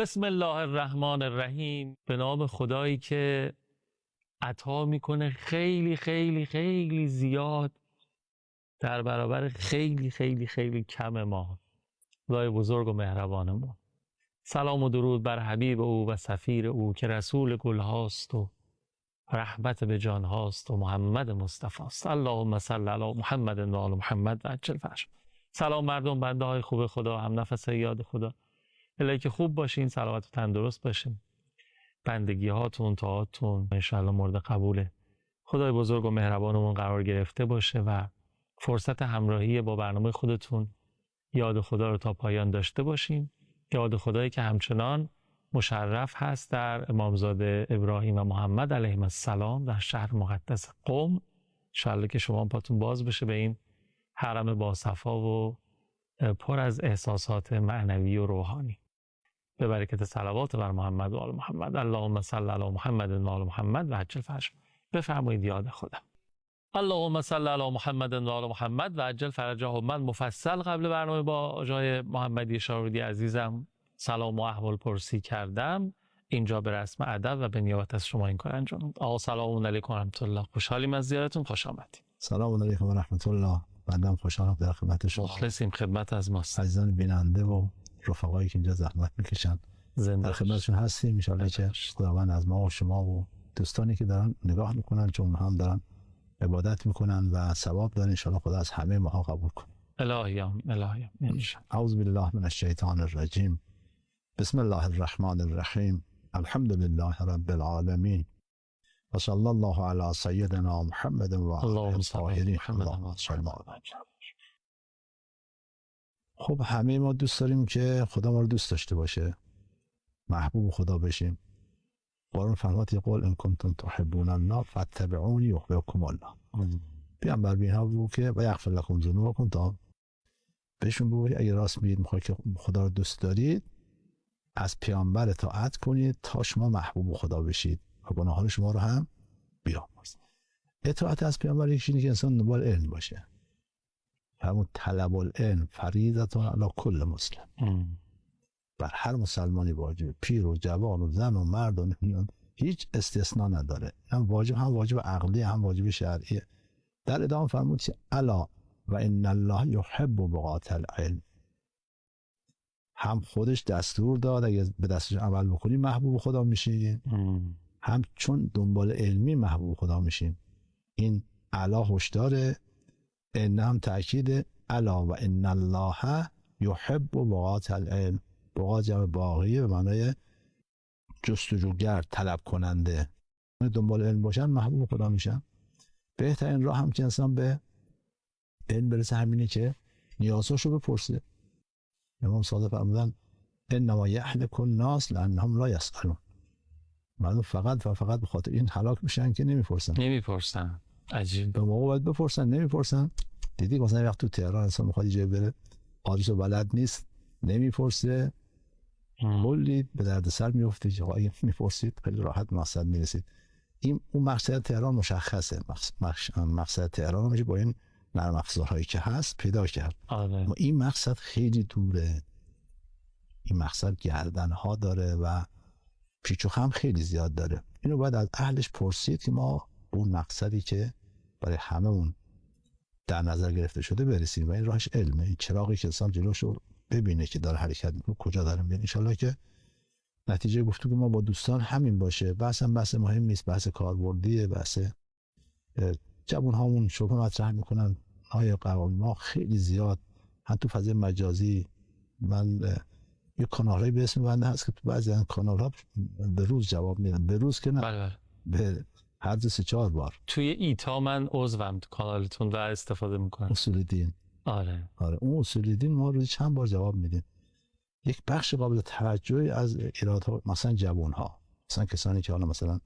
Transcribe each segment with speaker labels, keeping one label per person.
Speaker 1: بسم الله الرحمن الرحیم. به نام خدایی که عطا میکنه خیلی خیلی خیلی زیاد در برابر خیلی خیلی خیلی کم ما. خدای بزرگ و مهربان ما. سلام و درود بر حبیب او و سفیر او که رسول گل هاست و رحمت به جان هاست و محمد مصطفی است. اللهم صل علی محمد و آل محمد و عجل فرج. سلام مردم، بنده های خوب خدا، هم نفس یاد خدا. الهی که خوب باشین، سلامت و تندرست باشین. بندگی هاتون، طاعاتون انشاءالله مورد قبوله خدای بزرگ و مهربانمون قرار گرفته باشه و فرصت همراهی با برنامه خودتون یاد خدا رو تا پایان داشته باشین. یاد خدایی که همچنان مشرف هست در امامزاده ابراهیم و محمد علیهم السلام در شهر مقدس قم. انشاءالله که شما پاتون باز بشه به این حرم باصفا و پر از احساسات معنوی و روحانی. به برکت صلوات بر محمد و آل محمد. اللهم صل علی محمد و آل محمد و عجل فرج. بفرمایید یاد خدا. اللهم صل علی محمد و آل محمد و عجل فرجهم. من مفصل قبل برنامه با آقای محمدی شاهرودی عزیزم سلام و احوال پرسی کردم. اینجا به رسم ادب و به نیابت از شما این کار انجام دادم. آقا سلام علیکم و رحمت الله. خوشحالیم از زیارتون، خوش آمدید.
Speaker 2: سلام علیکم و رحمت الله. بنده خوشحالم در خدمت شما.
Speaker 1: مخلصیم، خدمت از ماست.
Speaker 2: عزیزان بیننده و رفقایی که اینجا زحمت میکشن در خدمتشون هستیم. ان شاءالله که خداوند از ما و شما و دوستانی که دارن نگاه میکنن چون هم دارن عبادت میکنن و ثواب دارن، ان شاءالله خدا از همه ما قبول کنه.
Speaker 1: الهیم
Speaker 2: اعوذ بالله من الشیطان الرجیم. بسم الله الرحمن الرحیم. الحمد لله رب العالمین و صلی الله علی سیدنا محمد و آله الطاهرین. خب همه ما دوست داریم که خدا ما رو دوست داشته باشه، محبوب خدا بشیم. قرآن فرمود یقول ان کنتم تحبون الله فاتبعونی یحببکم الله. پیامبر به اینها بگو که و یغفر لکم ذنوبکم، تا بهشون بگو اگه راست میگید میخواید که خدا رو دوست دارید از پیامبر اطاعت کنید تا شما محبوب خدا بشید و گناهان شما رو هم بیامرزه. اطاعت از پیامبر یکیه که انسان دنبال علم باشه. همون طلب العلم فریضه علی کل مسلم. بر هر مسلمانی واجبه، پیر و جوان و زن و مرد و هیچ استثناء نداره. هم واجب، هم واجب عقلی، هم واجب شرعی. در ادامه فرمود که الا و ان الله یحب بغاة العلم. هم خودش دستور داد اگه به دستش عمل بکنی محبوب خدا میشین، هم چون دنبال علمی محبوب خدا میشین. این الا هشداره، ان هم تأکید الا و ان الله یحب بغاة العلم. بغاة جمع باغیه به معنای جستجوگر، طلب کننده. دنبال علم باشن محبوب خدا میشن. بهترین راه هم که انسان به علم برسه همینه که نیازاشو بپرسه. امام صادق فرمودن انما یهلک الناس لانهم لا یسألون. مردم فقط و فقط به خاطر این هلاک میشن که نمیپرسن. عجیب. به موقع باید بپرسن، نمیپرسن. دیدی مثلا وقت تو تهران انسان میخواد یه جای بره، آدرس بلد نیست، نمیپرسه، کلی به دردسر میفته. که اگه میپرسید خیلی راحت مقصد میرسید. این اون مقصد تهران مشخصه. مقصد تهران میشه با این نرم افزارهایی که هست پیدا کرد. اما این مقصد خیلی دوره. این مقصد گردنها داره و پیچ و خم خیلی زیاد داره. اینو باید از اهلش پرسید که ما اون مقصدی که برای همه اون در نظر گرفته شده برسیم و این راهش علمه. این چراغی که انسان جلوشو ببینه که داره حرکت میکنه کجا داره میره. ان شاءالله که نتیجه گفتگو ما با دوستان همین باشه. بحث مهم نیست، بحث کاربردیه، بحث جوان هامون شبه مطرح میکنن. آیا قوامی ما خیلی زیاد هم تو فضای مجازی، من یه کانالایی به اسم بنده هست که تو بعضی از کانال‌ها به روز جواب میدن. به روز که نه،
Speaker 1: بله.
Speaker 2: به هر 3-4 بار. توی
Speaker 1: ایتا من عضوم تو کانالتون و استفاده میکنم.
Speaker 2: اصول دین.
Speaker 1: آره
Speaker 2: اون اصول دین ما روزی چند بار جواب میدیم. یک بخش قابل توجهی از ایرادها مثلا جوان‌ها، مثلا کسانی که حالا مثلا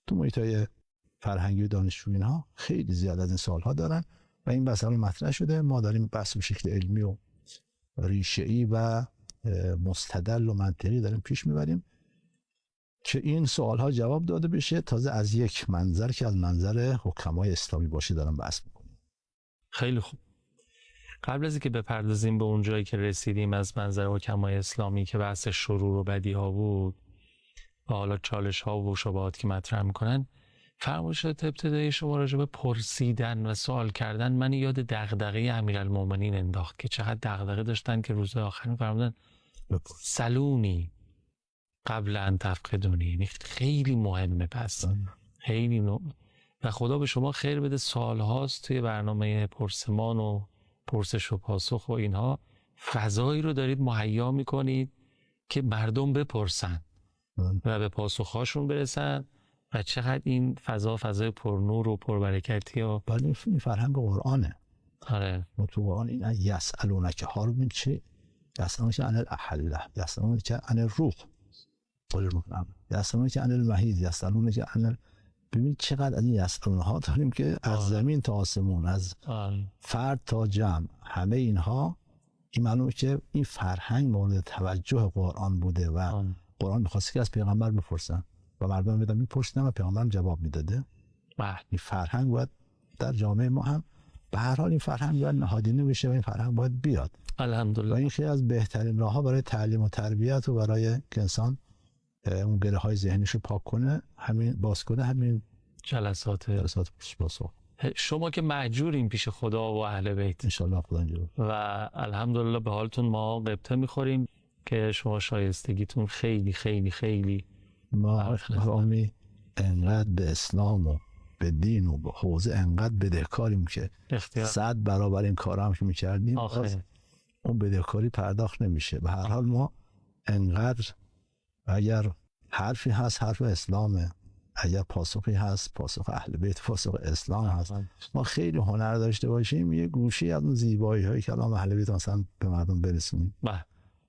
Speaker 2: تو محیط‌های فرهنگی و دانشجویی اینها خیلی زیاد از این سوال‌ها دارن و این مسئله مطرح شده. ما داریم بحث به شکل علمی و ریشه‌ای و مستدل و منطقی داریم پیش میبریم که این سوال‌ها جواب داده بشه. تازه از یک منظر که از منظر حکمای اسلامی باشه دارم بحث میکنیم.
Speaker 1: خیلی خوب. قبل از اینکه بپردازیم به اون جایی که رسیدیم از منظر حکمای اسلامی که بحث شرور و بدیها بود و حالا چالش ها و شبهات که مطرح میکنن، فرمایشات ابتدایی شما راجع به پرسیدن و سوال کردن من یاد دغدغه امیرالمومنین انداخت که چقدر دغدغه داشتن که روز آخر می‌فرمودن سلونی قبل ان تفقدونی. یعنی خیلی مهمه. پس خیلی و خدا به شما خیر بده، سال هاست توی برنامه پرسمان و پرسش و پاسخ و اینها فضایی رو دارید مهیا میکنید که مردم بپرسن و به پاسخهاشون برسن و چقدر این فضای پرنور و پربرکتی و
Speaker 2: این فرهنگ قرآنه.
Speaker 1: آره.
Speaker 2: و تو قرآن این یسألونک ها رو ببین چه یسألونک عن الاحله، یسألونک عن الروح، یسألونک عن المحیض، یسألونک عن ببین چقدر از این یسألون ها داریم که از زمین تا آسمون، از فرد تا جمع، همه اینها این معلومه که این فرهنگ مورد توجه قرآن بوده و قرآن می‌خواسته که از پیغمبر بپرسن و مردم می‌دادن می‌پرسیدن و پیغمبر جواب میداده. این فرهنگ باید در جامعه ما هم به هر حال این فرهنگ باید نهادینه بشه و این فرهنگ باید بیاد.
Speaker 1: الحمدلله.
Speaker 2: و این خیلی از بهترین راه‌ها برای تعلیم و تربیت و برای که انسان اون گره‌های ذهنیش رو پاک کنه، همین باز کنه، همین
Speaker 1: جلسات
Speaker 2: پاسخ.
Speaker 1: شما که مأجورین پیش خدا و اهل بیت
Speaker 2: ان شاءالله خدا اینجوری
Speaker 1: و الحمدلله به حالتون ما غبطه می‌خوریم که شما شایستگیتون خیلی خیلی خیلی
Speaker 2: ما انقدر به اسلام و به دین و به حوزه انقدر بدهکاریم که 100 برابر این کارا هم که می‌کردیم اون بدهکاری پرداخت نمیشه. به هر حال ما انقدر اگر حرفی هست حرف اسلامه، اگر پاسخی هست پاسخ اهل بیت، پاسخ اسلام هست. ما خیلی هنر داشته باشیم یه گوشی از اون زیبایی هایی که الان اهل بیت مثلا به مردم برسونیم،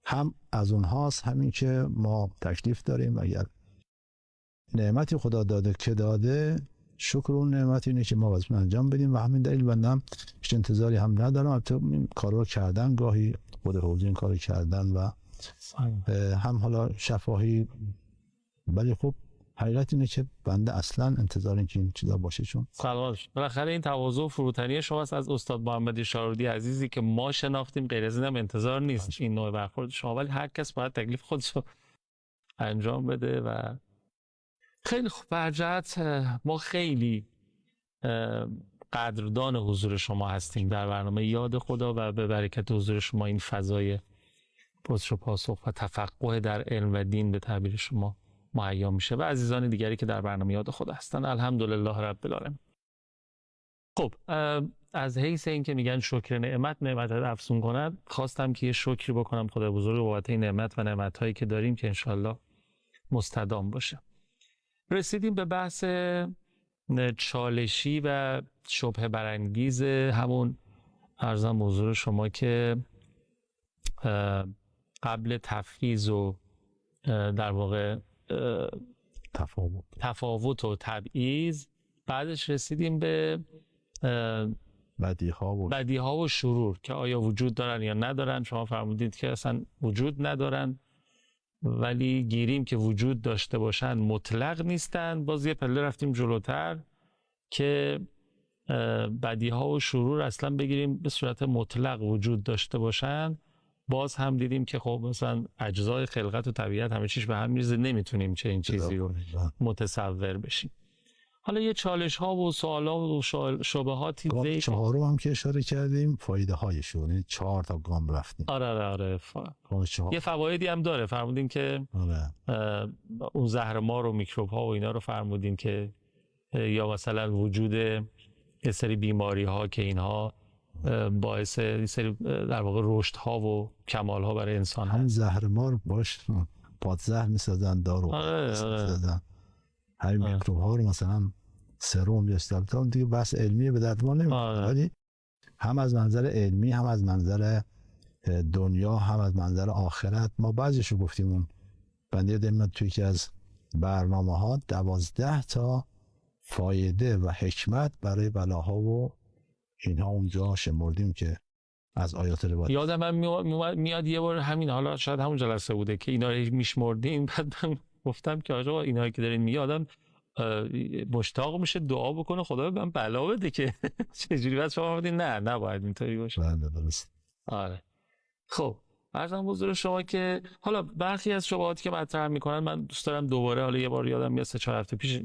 Speaker 2: هم از اونهاست، همین که ما تکلیف داریم. اگر نعمتی خدا داده که داده، شکر اون نعمت اینه که ما وظیفه انجام بدیم و همین دلیل بندم هیچ انتظاری هم ندارم. البته این کارا رو کردن، گاهی خود حوزه این کارو کردن و هم حالا شفاهی، ولی خب حقیقت اینه که بنده اصلا انتظار این چیزا باشه چون
Speaker 1: بالاخره این تواضع و فروتنی شماست از استاد محمد شارودی عزیزی که ما شناختیم، غیر از اینم انتظار نیست این نوع برخورد شما، ولی هر کس باید تکلیف خودش رو انجام بده. و خیلی خوب، برجت ما خیلی قدردان حضور شما هستیم در برنامه یاد خدا و به برکت حضور شما این فضای پرسش و پاسخ و تفقه در علم و دین به تعبیر شما مهیا میشه و عزیزان دیگری که در برنامه یاد خدا هستن. الحمدلله رب العالمین. خب از حیث این که میگن شکر نعمت افزون کند، خواستم که یه شکری بکنم خدا بزرگ بابت این نعمت و نعمت‌هایی که داریم که انشالله مستدام باشه. رسیدیم به بحث چالشی و شبهه برانگیز همون عرضم حضور شما که قبل تفویض و در واقع تفاوت و تبعیض، بعدش رسیدیم به بدیها و شرور که آیا وجود دارن یا ندارن. شما فرمودید که اصلا وجود ندارن، ولی گیریم که وجود داشته باشن مطلق نیستن. باز یه پله رفتیم جلوتر که بدیها و شرور اصلا بگیریم به صورت مطلق وجود داشته باشن، باز هم دیدیم که خب مثلا اجزای خلقت و طبیعت همه چیش به هم میریزه، نمیتونیم چه این چیزی رو متصور بشیم. حالا یه چالش ها و سوالا و شبهاتی
Speaker 2: چهارم هم که اشاره کردیم فایده هایش رو، یعنی 4 تا گام رفتیم.
Speaker 1: آره. یه فوایدی هم داره، فرمودیم که اون زهرمار و میکروب ها و اینا رو فرمودیم که یا مثلا وجود یه سری بیماری ها که اینها باعث یه سری در واقع رشد ها و کمال ها برای انسان هست.
Speaker 2: هم زهرمار باش پادزهر میسازن، دارو میسازن، همین میکروب ها رو مثلا سرم یا استابتان دیگه بحث علمی به درد ما نمیخوره، ولی هم از منظر علمی، هم از منظر دنیا، هم از منظر آخرت ما بعضیشو گفتیم. اون بنده داریم توی که از برنامه ها 12 تا فایده و حکمت برای بلاها و اینها اونجا شمردیم که از آیات روایت.
Speaker 1: یادم من میاد یه بار همین، حالا شاید همون جلسه بوده که اینا رو میشمردیم، بعد من گفتم که آقا اینایی که دارین میادن مشتاق میشه دعا بکنه خدا به من بلا بده که چجوری. بعد شما بودین نه نباید اینطوری باشه.
Speaker 2: بله درست.
Speaker 1: آره. خب عرضم حضور شما که حالا برخی از شبهاتی که مطرح میکنن من دوست دارم دوباره، حالا یه بار یادم میاد 3-4 هفته پیش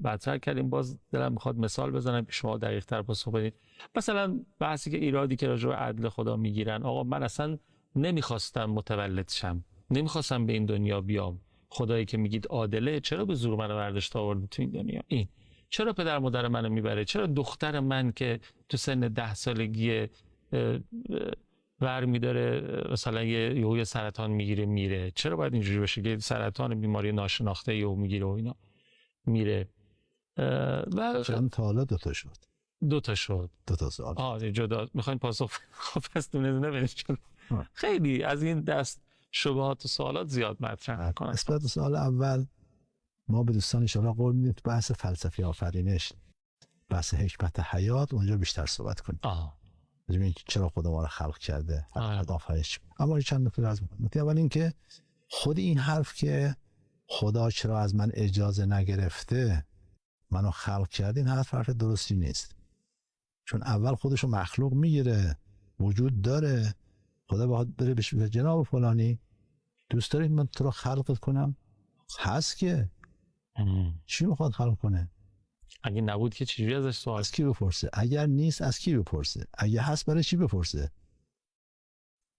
Speaker 1: مطرح کردیم، باز دلم میخواد مثال بزنم که شما دقیق تر پاسخ بدید. مثلا بحثی که ایرادی که راجع به عدل خدا میگیرن، آقا من اصلا نمیخواستم متولد شم، نمیخواستم به این دنیا بیام، خدایی که میگید عادله چرا به زور منو برداشت آورد تو این دنیا؟ این چرا پدر مادر منو میبره؟ چرا دختر من که تو سن 10 سالگی ور میداره مثلا یه سرطان میگیره میره؟ چرا باید اینجوری بشه که سرطان بیماری ناشناخته یهو میگیره و اینا میره؟ و
Speaker 2: چند تا حالا 2 تا شد.
Speaker 1: 2 تا شد.
Speaker 2: 2 تا سوال.
Speaker 1: جدا میخواین پاسخ پس دونه برید. خیلی از این دست شبهات و سوالات زیاد مطرح میکنن.
Speaker 2: نسبت به سوال اول، ما به دوستان انشاءالله قول میدیم تو بحث فلسفه آفرینش، بحث حکمت حیات، اونجا بیشتر صحبت کنیم. ببینید چرا خدا ما رو خلق کرده، آفرینش. اما چند نکته لازم می‌کنه. اول اینکه خود این حرف که خدا چرا از من اجازه نگرفته منو خلق کرده، این حرف درستی نیست. چون اول خودشو مخلوق میگیره، وجود داره، خدا باید بره بهش بگه جناب فلانی دوست داری من تو رو خلقت کنم؟ هست که چی میخواد خلق کنه؟
Speaker 1: اگه نبود که چجوری ازش سوال؟
Speaker 2: از کی بپرسه؟ اگر نیست از کی بپرسه؟ اگه هست برای چی بپرسه؟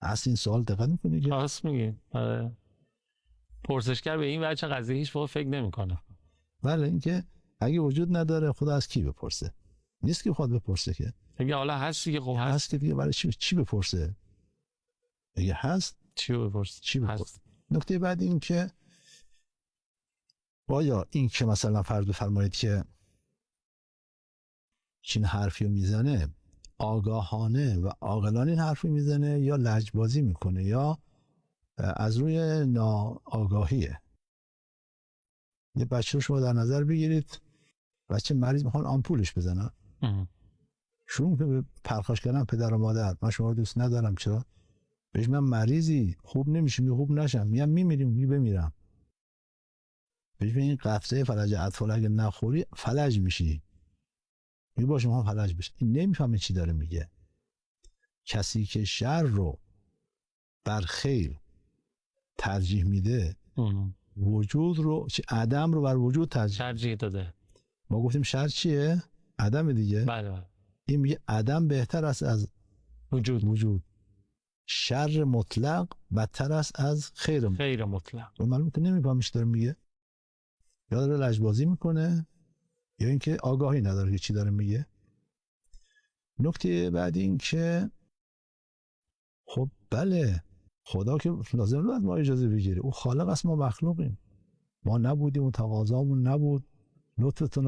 Speaker 2: اصل این سوال دقت میکنی که
Speaker 1: راست میگی. پرسشگر به این وجه قضیه هیچ موقع فکر نمیکنه.
Speaker 2: بله، اینکه اگه وجود نداره خدا از کی بپرسه؟ نیست که خود بپرسه که.
Speaker 1: اگه حالا هست دیگه، خب
Speaker 2: هست که دیگه برای چی بپرسه؟ اگه هست
Speaker 1: چی بپرسه؟
Speaker 2: چی بپرسه؟ نکته بعد این که آیا این که مثلا فرض بفرمایید که چین حرفی رو میزنه آگاهانه و عاقلانه این حرفی میزنه یا لجبازی میکنه یا از روی ناآگاهیه. یه بچه رو شما در نظر بگیرید، بچه مریض میخوان آمپولش بزنن، شروع میکنه به پرخاش کردن پدر و مادر، من شما رو دوست ندارم. چرا؟ بهش من مریضی خوب نمیشم یا خوب نشم، میگم میمیریم بمیرم. بهش این قطره فلج اطفال اگه نخوری فلج میشی، باشه ما فلج بشه. این نمیفهمه چی داره میگه. کسی که شر رو بر خیر ترجیح میده، وجود رو عدم رو بر وجود ترجیح
Speaker 1: داده.
Speaker 2: ما گفتیم شر چیه؟ عدم دیگه.
Speaker 1: بله.
Speaker 2: این میگه عدم بهتر است از وجود. شر مطلق بدتر است از خیر
Speaker 1: مطلق.
Speaker 2: معلومه که نمیفهمش داره میگه، یا داره لجبازی میکنه یا اینکه آگاهی نداره که چی داره میگه. نکته بعد این که خب بله، خدا که لازم نیست ما اجازه بگیره، او خالق است، ما مخلوقیم، ما نبودیم و تقاضامون نبود، لطف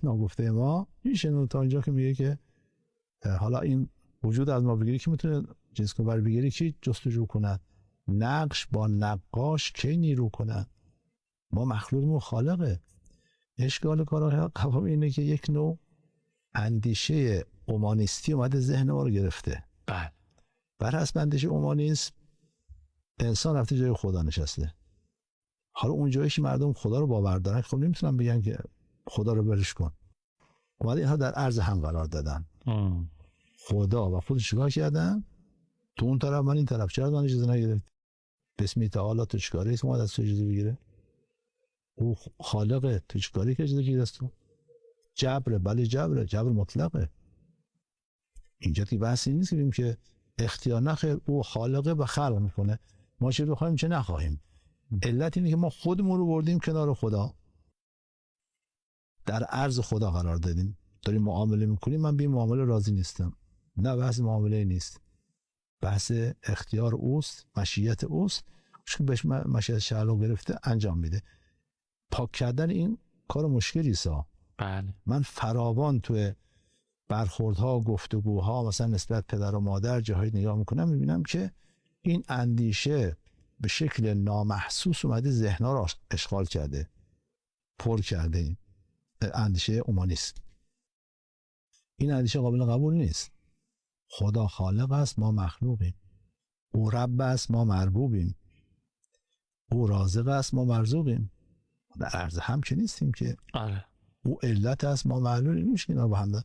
Speaker 2: ناگفته ما میشه تا اینجا که میگه که حالا این وجود از ما بگیری که میتونه جنس کنبر بگیری که جستجو کند، نقش با نقاش کی نیرو کند. ما مخلوقیم و خالقه. اشکال کار قوام اینه که یک نوع اندیشه اومانیستی اومده ذهن ما رو گرفته. بر حسب اندیشه اومانیسم انسان رفته جای خدا نشسته. حالا اون جایی که مردم خدا رو باور دارن خب نمیتونن بگن که خدا رو برش کن. اومده اینها در عرض هم قرار دادن. خدا و خودش چیکار کردن؟ تو اون طرف من این طرف، چرا من اجازه نگرفت؟ بسم تعالی تو چیکاره است ما از تو اجازه بگیره؟ او خالقه، تو چیکاری که اجازه بگیره از تو؟ جبر، بله جبر مطلقه. اینجا که بحثی نیست که اختیار نخیر، او خالقه و خلق میکنه، ما چه بخوایم چه نخواهیم. علت اینه که ما خودمون رو بردیم کنار خدا، در عرض خدا قرار دادیم، داریم معامله میکنیم. من به این معامله راضی نیستم. نه، بحث معامله نیست، بحث اختیار اوست، مشیت اوست، چون بهش مشیت شعلو گرفته انجام میده. پاک کردن این کار مشکلی است.
Speaker 1: بله.
Speaker 2: من فراوان توی برخوردها، گفتگوها مثلا نسبت پدر و مادر جاهای نگاه میکنم، میبینم که این اندیشه به شکل نامحسوس اومده ذهن‌ها رو اشغال کرده، پر کرده. این اندیشه اومانیسم، این اندیشه قابل قبول نیست. خدا خالق است، ما مخلوقیم. او رب است، ما مربوبیم. او رازق است، ما مرزوقیم. در عرض هم که نیستیم که. او علت است ما معلول میشه اینا با هم.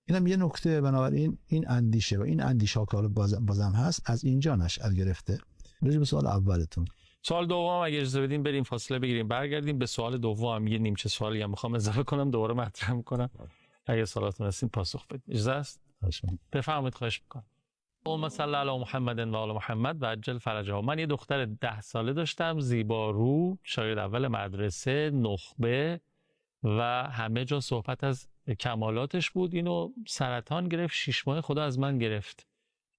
Speaker 2: اینم یه نکته. بنابراین این اندیشه و این اندیشه ها که حالا بازم هست از اینجا نشأت گرفته. بریم به سوال اولتون.
Speaker 1: سوال دوم اگه اجازه بدین بریم فاصله بگیریم برگردیم به سوال دوم. یه نیمچه سوالی هم میخوام اضافه کنم دوباره مطرح میکنم اگه سوالاتون هستین پاسخ بدید. اجازه است؟ بفرمایید. خواهش میکنم. اللهم صل علی محمد و آل محمد و عجل فرجها. من یه دختر 10 ساله داشتم، زیبارو، شاگرد اول مدرسه، نخبه و همه جا صحبت از کمالاتش بود. اینو سرطان گرفت، 6 ماه خدا از من گرفت.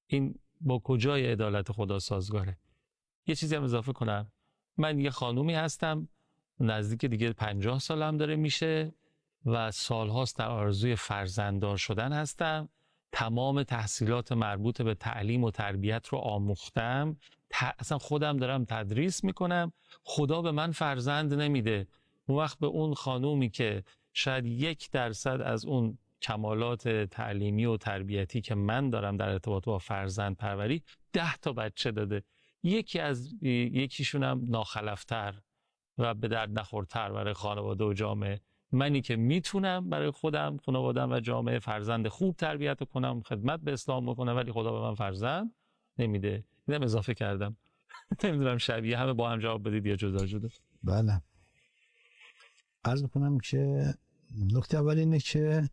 Speaker 1: این با کجای عدالت خدا سازگاره؟ یه چیزی هم اضافه کنم. من یه خانومی هستم نزدیک دیگه 50 سالم داره میشه و سالهاست در آرزوی فرزنددار شدن هستم. تمام تحصیلات مربوط به تعلیم و تربیت رو آموختم، اصلا خودم دارم تدریس میکنم. خدا به من فرزند نمیده. اون وقت به اون خانومی که شاید 1% از اون کمالات تعلیمی و تربیتی که من دارم در ارتباط با فرزند پروری 10 تا بچه داده. یکیشونم ناخلفتر و به درد نخورتر برای خانواده و جامعه. منی که میتونم برای خودم، خانواده‌ام و جامعه فرزند خوب تربیت کنم، خدمت به اسلام بکنم، ولی خدا به من فرزند نمیده. اینم اضافه کردم. نمیدونم شبیه همه با هم جواب بدید یا جدا جدا.
Speaker 2: بله. عرض کنم که نکته اول اینه که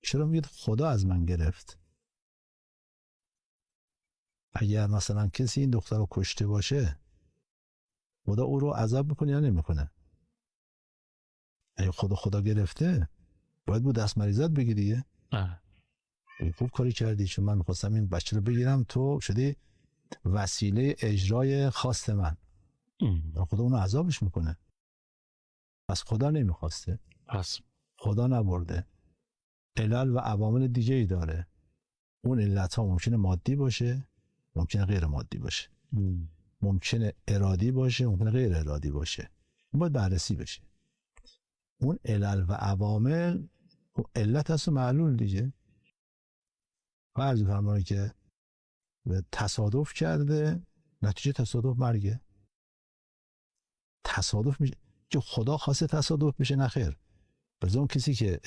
Speaker 2: چرا میگید خدا از من گرفت؟ اگر مثلا کسی این دختر رو کشته باشه خدا او رو عذاب میکنه یا نمیکنه؟ اگه خدا گرفته باید بود دست مریضت بگیری. خوب کاری کردی، چون من میخواستم این بچه رو بگیرم، تو شدی وسیله اجرای خواست من. خدا اونو عذابش میکنه. پس خدا نمیخواسته،
Speaker 1: پس
Speaker 2: خدا نبرده. علل و عوامل دیگه ای داره. اون علت ها ممکنه مادی باشه، ممکنه غیر مادی باشه، ممکنه ارادی باشه، ممکنه غیر ارادی باشه. اون باید بررسی بشه. اون علل و عوامل علت هست و معلول دیگه. فرض فرمایید که تصادف کرده، نتیجه تصادف مرگه. تصادف میشه که خدا خواسته تصادف بشه؟ نه خیر. بلکه اون کسی که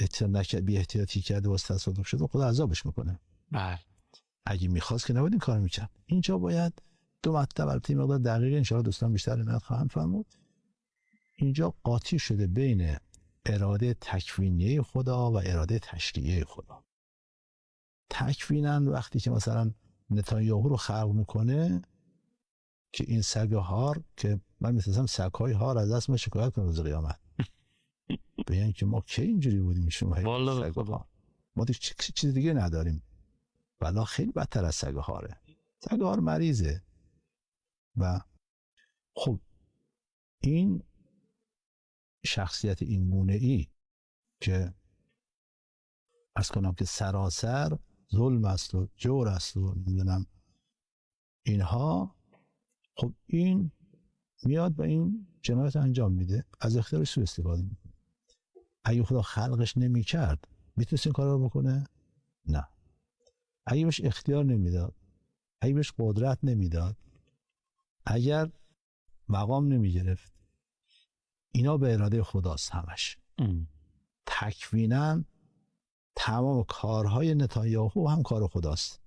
Speaker 2: بی احتیاطی کرده واسه تصادف شده خدا عذابش میکنه.
Speaker 1: بله.
Speaker 2: اگه میخواست که نباید این کار میکرد. اینجا باید دو مطلب البته مقدار دقیق ان شاء الله دوستان بیشتر نمیاد خواهند فرمود. اینجا قاطی شده بین اراده تکوینیه خدا و اراده تشریعیه خدا. تکویناً وقتی که مثلا نتانیاهو رو خلق میکنه که این سگ هار، که من می‌خواستم سگ‌های هار از دست ما شکایت کنم روز قیامت، بگن که ما کی اینجوری بودیم شما
Speaker 1: والله
Speaker 2: سگ هار، ما چیز دیگه نداریم. بلا خیلی بدتر از سگ هاره. سگ هار مریضه. و خب این شخصیت این گونه‌ای که از کنم که سراسر ظلم است و جور است و نمیدونم اینها، خب این میاد و این جنایت انجام میده، از اختیارش سوء استفاده میکنه. اگه خدا خلقش نمی کرد میتونست این کار رو بکنه؟ نه. اگه بهش اختیار نمیداد، اگه بهش قدرت نمیداد، اگر مقام نمی گرفت، اینا به اراده خداست همش. تکویناً تمام کارهای نتانیاهو هم کار خداست،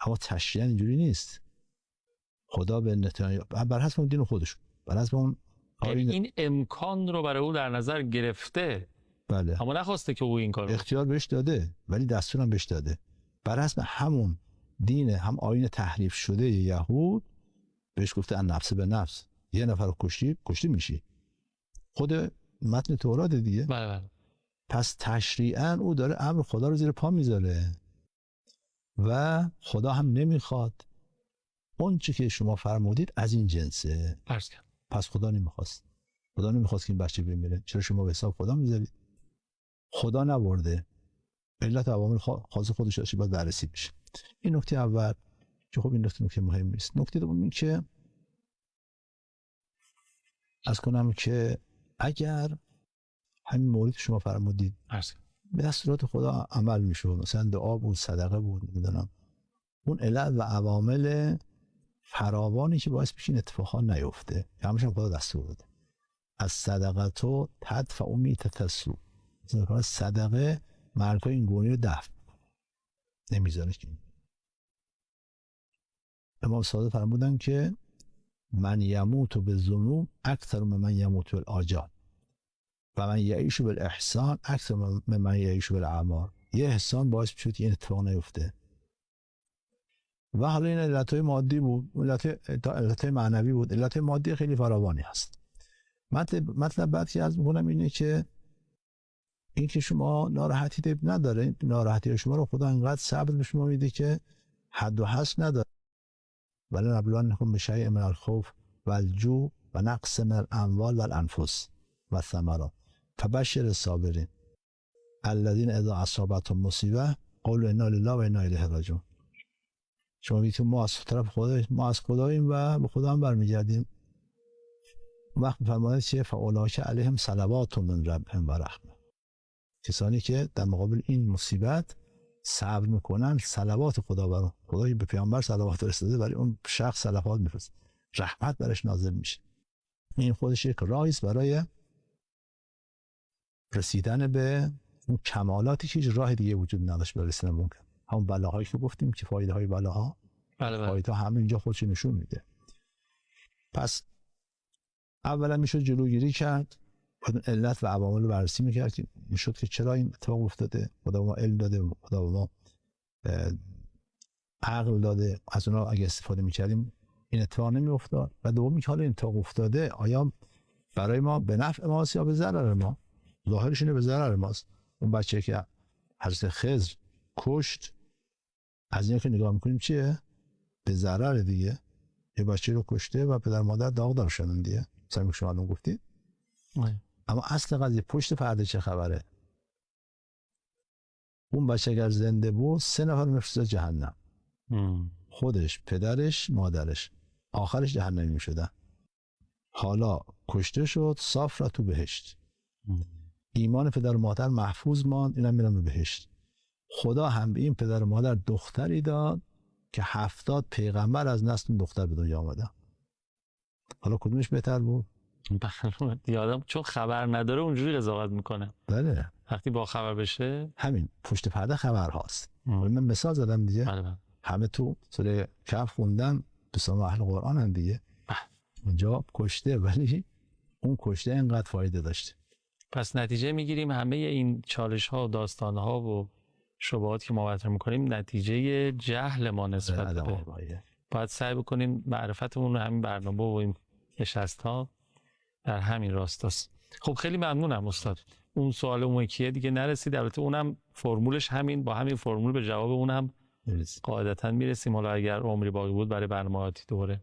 Speaker 2: اما تشریعاً اینجوری نیست. خدا به نتانیاهو بر حسب اون دین خودش، بر حسب اون
Speaker 1: این امکان رو برای او در نظر گرفته.
Speaker 2: بله.
Speaker 1: اما نخواسته که او این کار رو.
Speaker 2: اختیار بهش داده ولی دستور هم بهش داده. بر حسب همون دین، هم آیین تحریف شده یهود بهش گفته ان نفس به نفس، یه نفر رو کشتی میشی. خود متن تورات دیگه.
Speaker 1: بله بله.
Speaker 2: پس تشریعاً او داره امر خدا رو زیر پا میذاره و خدا هم نمیخواد. اون چی که شما فرمودید از این جنسه. پس خدا نمیخواست. خدا نمیخواست که این بچه بمیره. چرا شما به حساب خدا میذارید؟ خدا نبرده. علت عوامل خاص خودش داشته، باید بررسی بشه. این نکته اول که خب این نکته مهم نیست. نکته دوم این که از کنم که اگر همین مورد شما فرمودید به دستورات خدا عمل میشه، مثلا دعا بود، صدقه بود، نمیدونم، اون علت و عوامل فراوانی که باعث میشه این اتفاقا نیفته، همش هم خدا دستور داده. از صدقه تو تدفع میتة السوء، صدقه مرگ‌های این گونی رو دفع نمیذاره. که امام صادق فرمودن که من یموت بالذنوب اکثر من یموت بالآجال و من یعیش بالاحسان اکثر من یعیش بالاعمار. یه احسان باعث میشد که این اتفاق نیفته. و حالا این علتهای مادی بود، علتهای معنوی بود، علتهای مادی خیلی فراوانی هست. مطلب بعد که عرض میکنم اینه که این که شما ناراحتی نداره، ناراحتی شما رو خدا انقدر صبر به شما میده که حد و حصر نداره. ولی نبلونکم بشیء من الخوف والجوع و نقص من الاموال والانفس والثمرات فبشر الصابرین الذین اذا اصابتهم مصیبه قالوا انا لله و انا الیه راجعون. شما میگید ما از طرف خدا، ما از خداییم و به خدا هم برمیگردیم. وقت میفرماید چه فاولئک علیهم صلوات من ربهم و رحمه، کسانی که در مقابل این مصیبت صبر میکنن صلوات خدا برام، خدایی به پیامبر صلوات فرستاده ولی اون شخص صلوات میفرسته، رحمت برش نازل میشه. این خودش یک راهی است برای رسیدن به اون کمالاتی که هیچ راه دیگه وجود نداشت برای رسیدن ممکن. همون بلاهایی که گفتیم که فایده های بلاها، فایده همه اینجا خودش نشون میده. پس اولا میشد جلوگیری کرد، علت و عوامل رو بررسی میکرد که میشد که چرا این اتفاق افتاده، خدا ما علم داده، خدا ما عقل داده، از اونا اگه استفاده میکردیم این اتفاق نمیافتاد. و دومی که حالا این اتفاق افتاده آیا برای ما به نفع ماست یا به ضرر ما؟ ظاهرش اینه به ضرر ماست. اون بچه که حضرت خضر کشت، از این که نگاه میکنیم چیه؟ به ضرر دیگه. یه بچه رو کشته و پدر مادر داغدار شدن دیگه، مثلا که شما الان گفتید. اما اصل قضیه پشت پرده چه خبره؟ اون بچه اگر زنده بود 3 نفر میفرستاد جهنم، خودش، پدرش، مادرش، آخرش جهنمی میشدن. حالا کشته شد، صاف را تو بهشت. ایمان پدر و مادر محفوظ ماند، اینا میرن به بهشت. خدا هم به این پدر و مادر دختری داد که 70 پیغمبر از نسل دختر به دنیا آمدن. حالا کدومش بهتر بود؟
Speaker 1: یادم چون خبر نداره اونجوری قضاوت میکنه.
Speaker 2: بله.
Speaker 1: وقتی با خبر بشه
Speaker 2: همین پشت پرده خبر هاست. من مثال زدم دیگه.
Speaker 1: بله.
Speaker 2: همه تو سوره کهف خوندن، دوستان اهل قرآن هم دیگه. اونجا کشته ولی اون کشته اینقدر فایده داشته.
Speaker 1: پس نتیجه میگیریم همه این چالش ها و داستان ها و شبهات که ما مطرح میکنیم نتیجه جهل ما نسبت به. باید سعی بکنیم معرفتمون رو همین برنامه و این نشست ها در همین راستاست. خب خیلی ممنونم استاد. اون سوال موکیه دیگه نرسید، البته اونم فرمولش همین، با همین فرمول به جواب اونم قاعدتا میرسیم. حالا اگر عمری باقی بود برای برنامه‌اتی دوره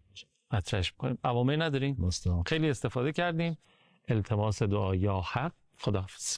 Speaker 1: مطرحش می‌کنیم. عوامل نداریم. خیلی استفاده کردیم. التماس دعا یا حق. خداحافظ.